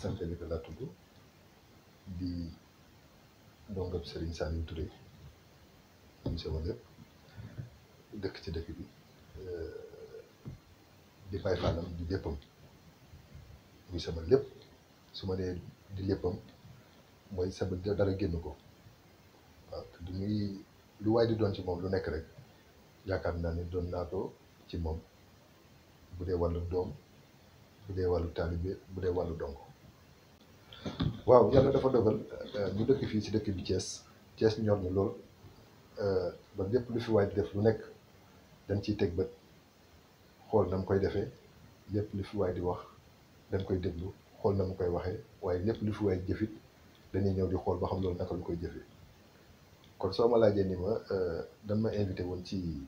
Assane Pellicle laa tudd di ndongab Serigne Saliou Touré muy sama lépp dëkk ci dëkk bi di Baye Fallam di léppam muy sama lépp su ma nee di léppam mooy sama dara génn ko waaw te du muy lu waay di doon ci moom lu nekk rek yaakaar naa ne doon naa ko ci moom bu dee wàllu doom bu dee wàllu taalibe bu dee wàllu dongo waaw yàlla dafa dogal ñu dëkk fii ci dëkk bi Thiès ñor na lool ba lépp lu fi waay di def lu nekk dañ ciy teg bët xool na mu koy defee lépp lu fi waay di wax dañ koy déglu xool na mu koy waxee waaye lépp lu fi waay jëfit dañuy ñëw di xool ba xam loolu naka lu koy jëfee kon soo ma laajee ni ma dañ ma invité woon ci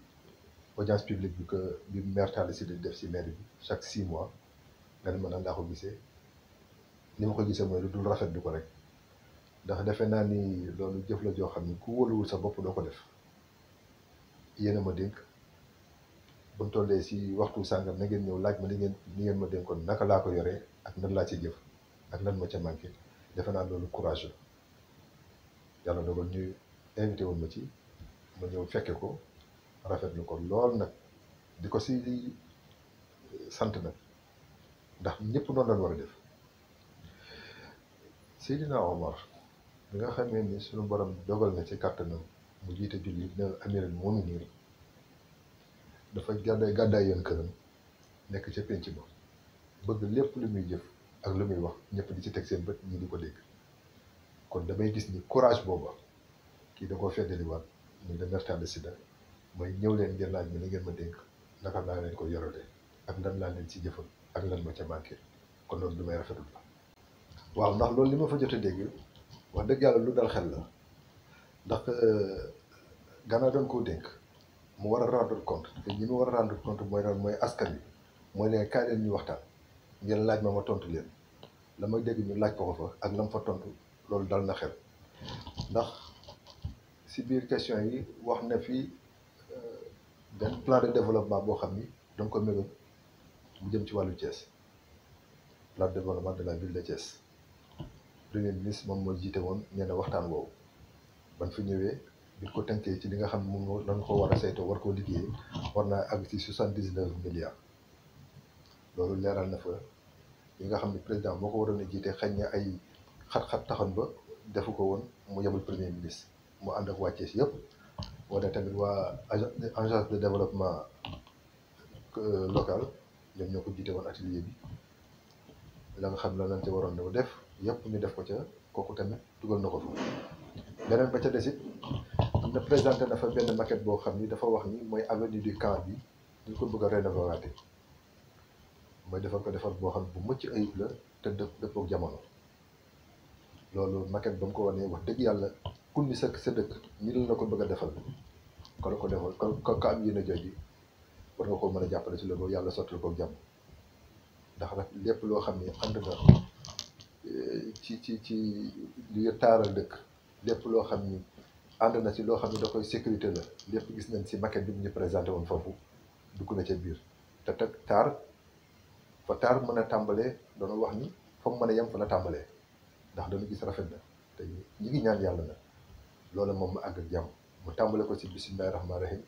audience publique bi maire Talla Sylla di def ci maire bi chaque 6 mois nga ne ma nan laa ko gisee ni ma ko gisee mooy lu dul rafetlu ko rek ndax defe naa ni loolu jëf la joo xam ni ku wóoluwul sa bopp doo ko def yéen a ma dénk bu ñu tollee si waxtu sàngam na ngeen ñëw laaj ma ni ngeen ma dénkoon naka laa ko yoree ak nan laa ci jëf ak lan ma ca manqué defe naa loolu courage la yàlla dogal ñu invité woon ma ci ma ñëw fekke ko rafetlu ko lool nag di ko si sant nag ndax ñëpp noonu lañ war a def Seydina Omar bi nga xamee ni suñu borom dogal na ci kàttanam mu jiite julli ne amiral mu'minin dafa gàddaay yoon këram nekk ca penc ba bëgg lépp lu muy jëf ak lu muy wax ñëpp di ci teg seen bët ñi di ko dégg kon damay gis ni courage booba kii da koo feddaliwaat muy le maire Talla Sylla mooy ñëw leen ngeen laaj ma ni ngeen ma dénk naka laa leen ko yorale ak lan laa leen ci jëfal ak lan ma ca manqué kon loolu du may rafetul la waaw ndax loolu li ma fa jot a dégg wax dëgg yàlla lu dal xel la ndax gannaaw doon koo dénk mu war a rendre compte te ñi mu war a rendre compte mooy askan wi mooy leen kaay leen ñu waxtaan ngeen laaj ma tontu leen la ma dégg ñu laaj ko fa ak la mu fa tontu loolu dal na xel ndax si biir question yi wax na fi benn plan de développement boo xam ni danga ko mébét mu jëm ci wàllu Thiès plan de développement de la ville de Thiès premier ministre moom moo jiite woon nee na waxtaan woowu ban fi ñëwee bi ko tënkee ci li nga xam moom lañ ko war a saytoo war koo liggéeyee war naa àgg ci 79 milliards loolu leeral na fa yi nga xam ne président moo ko waroon a jiite xëy na ay xat-xat taxoon ba defu ko woon mu yebal premier ministre mu ànd ak waa Thiès yëpp wane tamit waa agence de développement local ñoom ñoo ko jiite woon atelier bi la nga xam la lañ ca waroon na def yëpp ñu def ko ca kooku tamit dugal na ko fa beneen ba ca desit am na présenté na fa benn maquette boo xam ni dafa wax ni mooy avenue du camp bi ñu ko bëgg a rénover waate mooy defar boo xam bu mucc ayib la te dëppook jamono loolu maquette ba mu ko wanee wax dëgg yàlla kun ni sa dëkk ñi la ko bëgg a defal ko la ko defal ko am yéen a jooju war nga ko mën a jàppale ci loolu yàlla sottal ko jàmm ndax nag lépp loo xam ne ànd na ci li taaral dëkk lépp loo xam ni ànd na ci loo xam ne da koy sécurité la lépp gis nañ ci maquette bi mu ñu présenté woon foofu dugg na ca biir te teg taar mën a tàmbalee doona wax ni fa mu mën a yem fa la tàmbalee ndax dañu gis rafet na te ñi ngi ñaan yàlla na loolu moom mu àgg ak jàmm mu tàmbale ko ci bismillahi rahmaani rahim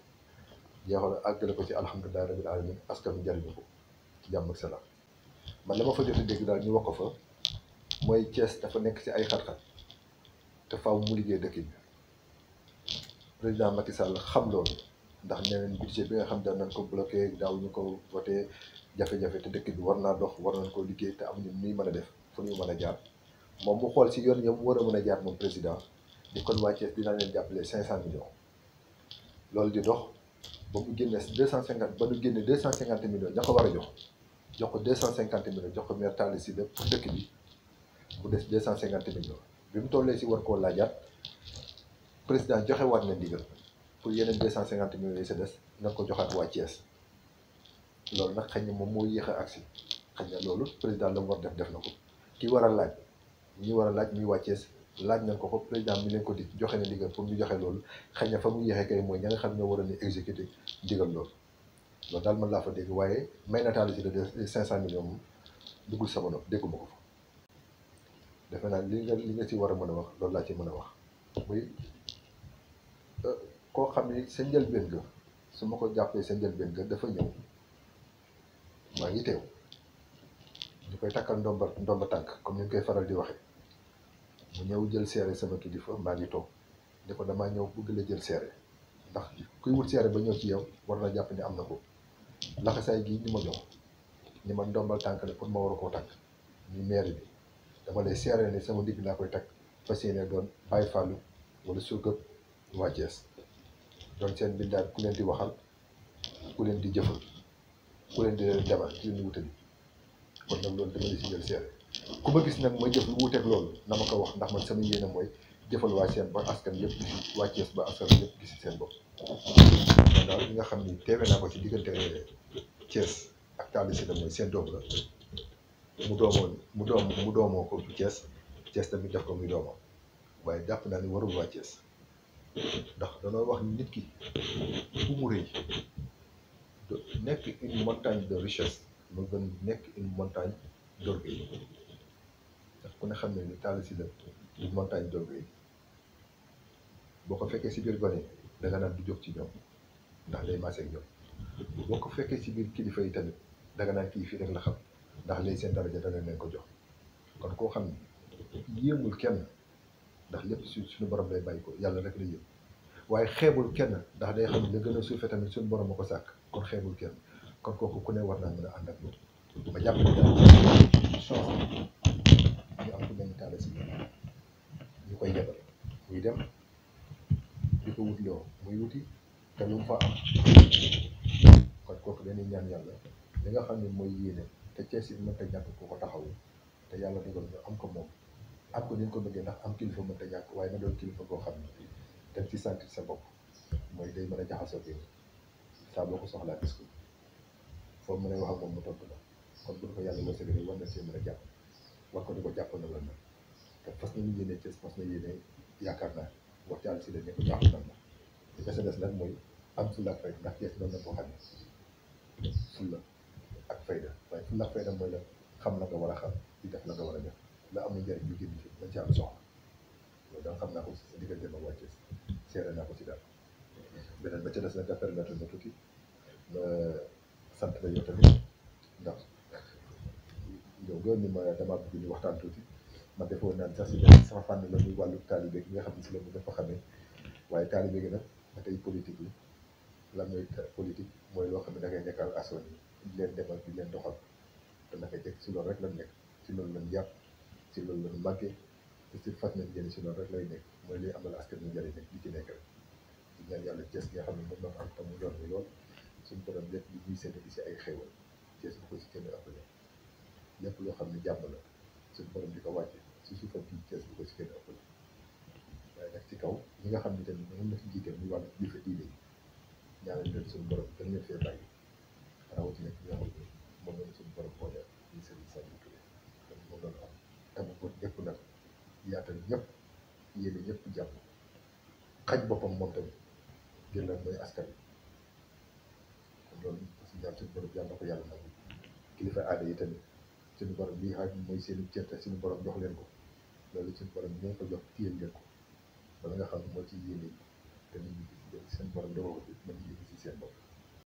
jeexal àggale ko ci alhamdulillahi rabbil alamin askan wi jariñu ko ci jàmm ak salaam man la ma fa jot a dégg daal ñu wax ko fa mooy Thiès dafa nekk ci ay xat-xat te faaw mu liggéey dëkk bi président Macky Sall xam loolu ndax nee nañ budget bi nga xam daan nañ ko bloqué daaw ñu ko voté jafe-jafe te dëkk bi war naa dox war nañ ko liggéey te amuñu nuy mën a def fu ñu mën a jaar moom mu xool si yoon yam war a mën a jaar moom président di kon waa Thiès dinaa leen jàppale 500 millions loolu di dox ba mu génne 250 ba ñu génne 250 millions ña ko war a jox ko 250 millions jox ko maire Talla Sylla pour dëkk bi mu des 250 millions bi mu tollee si war koo laajaat président joxe waat na ndigal pour yeneen 250 millions yi sa des na ko joxaat waa Thiès loolu nag xëy na moom moo yéex a agsi xëy na loolu président la mu war def na ko ki war a laaj ñi war a laaj muy waa Thiès laaj nañ ko président mi leen ko di joxe na ndigal pour ñu joxe loolu xëy na fa mu yéexee kay mooy ña nga xam ñoo war a ni exécuter ndigal loolu daal man laa fa dégg waaye may na Talla Sylla de 500 millions moom duggul sama nopp dégguma ko fa defe naa li nga ci war a mën a wax loolu laa ci mën a wax muy koo xam ni sa njëlbéen ga su ma ko jàppee sa njëlbéen ga dafa ñëw maa ngi teew ñu koy takkal ndomba tànk comme ni ñu koy faral di waxee mu ñëw jël seere sama kilifa maa ngi toog ne ko damaa ñëw bëgg la jël seere ndax kuy wut seere ba ñëw ci yow war na jàpp ni am na ko laxasaay gii ñu ma jox ni ma ndombal tànk la pour ma war a koo takk ñu maire bi dama lay seere ne sama digg laa koy takk fas yéene doon Baye Fallou wala surgëb waa Thiès doon seen bindaan ku leen di waxal ku leen di jëfal ku leen di demal ci leen wutali kon nag loolu dama la si jël seere ku ma gis nag ma jëf lu wuteeg loolu na ma ko wax ndax man sama yéene mooy jëfal waa seen ba askan yëpp gis waa Thiès ba askan yëpp gis seen bopp man daal li nga xam ni teewe naa ko ci diggante Thiès ak Talla Sylla mooy seen doom la mu doomoo ko Thiès tamit def ko muy doomam waaye jàpp naa ni warul waa Thiès ndax danoo wax nit ki bu mu rëy nekk une montagne de richesse moo gën nekk une montagne d'orgueil ndax ku ne xam ne ni Talla Sylla une montagne d'orgueil boo ko fekkee si biir gone da nga naan du jóg ci ñoom ndax day maase ak ñoom boo ko fekkee si biir kilifa yi tamit da nga naan kii fii rek la xam ndax lay seen daraja dana leen ko jox kon koo xam ne yéemul kenn ndax lépp suñu borom lay bàyyi ko yàlla rek la yéem waaye xeebul kenn ndax day xam ne la gën a suufee tamit suñu borom a ko sàkk kon xeebul kenn kon kooku ku ne war naa mën a ànd ak moom ma jàpp ne daal chance ñu am ku mel ni Talla Sylla ñu koy yebal muy dem di ko wutloo muy wuti te lu mu fa am kon kooku dañuy ñaan yàlla li nga xam ne mooy yéene te Thiès it mënta ñàkk ku ko taxawu te yàlla dogal ñu am ko moom am ko ni ñu ko bëggee ndax am kilifa mënta ñàkk waaye na doon kilifa boo xam ne dañ ci sentir sa bopp mooy day mën a jaxasoo bi saa boo ko soxlaa gis ko foo mën a wax ak moom mu tontu la kon bu ko yàlla wërsëgalee war na see mën a jàpp war ko di ko jàpp na la nag te fas nañu yéene Thiès fas na yéene yaakaar naa wax Talla Sylla ne ko jàpp na la li nga sa des nag mooy am fulla ak fayda ndax Thiès noonu la ko xamee fulla ak fayda waaye fulla ak fayda mooy la xam la nga war a xam di def la nga war a def la amul njëriñ ñu génn fi dañ ci am soxla loolu daal xam naa ko si sa diggante ma waa Thiès seere naa ko ci daal beneen ba ca des nag nga permettre na tuuti ma sant la yow tamit ndax yow gën ni ma damaa bëgg ñu waxtaan tuuti man defoon naan sax si sama fànn la muy wàllu taalibe gi nga xam ne si la mu dafa xamee waaye taalibe gi nag ba tey politique la lan mooy politique mooy loo xam ne da ngay nekkal askan yi di leen demal di leen doxal te naka jekk si loolu rek lañ nekk si loolu lañ jàpp si loolu lañ màggee te si fas nañ jëriñ si loolu rek lay nekk mooy liy amal askan wi njëriñ rek di ci nekk rek di ñaan yàlla Thiès gi nga xam ne moom la am te mu yor ni lool suñu borom lépp li ñuy séddale si ay xéewal Thiès bu ko si kenn ëppale lépp loo xam ne jàmm la suñu borom di ko wàcce si suufam fii Thiès bu ko si kenn ëppale waaye nag ci kaw ñi nga xam ne tamit moom la fi jiite muy wàllu kilifa diine yi ñaanal leen suñu borom gën leen fee bàyyi rawatina ki nga xam ne moom la suñu borom boole ñu Serigne Saliou Touré kon moom la am tamu ko ñëpp nag yaatal ñëpp yéene ñëpp jàpp xaj boppam moom tamit ngir lan mooy askan wi kon loolu aussi ñaan suñu borom yàlla na ko yàlla nangu kilifa aada yi tamit suñu borom lii xam mooy seen cër te suñu borom jox leen ko loolu suñu borom ñoo ko jox téyel leen ko wala nga xam ne moo ci yéene te nit ñi gis seen borom dogal ko mën ñu gis si seen bopp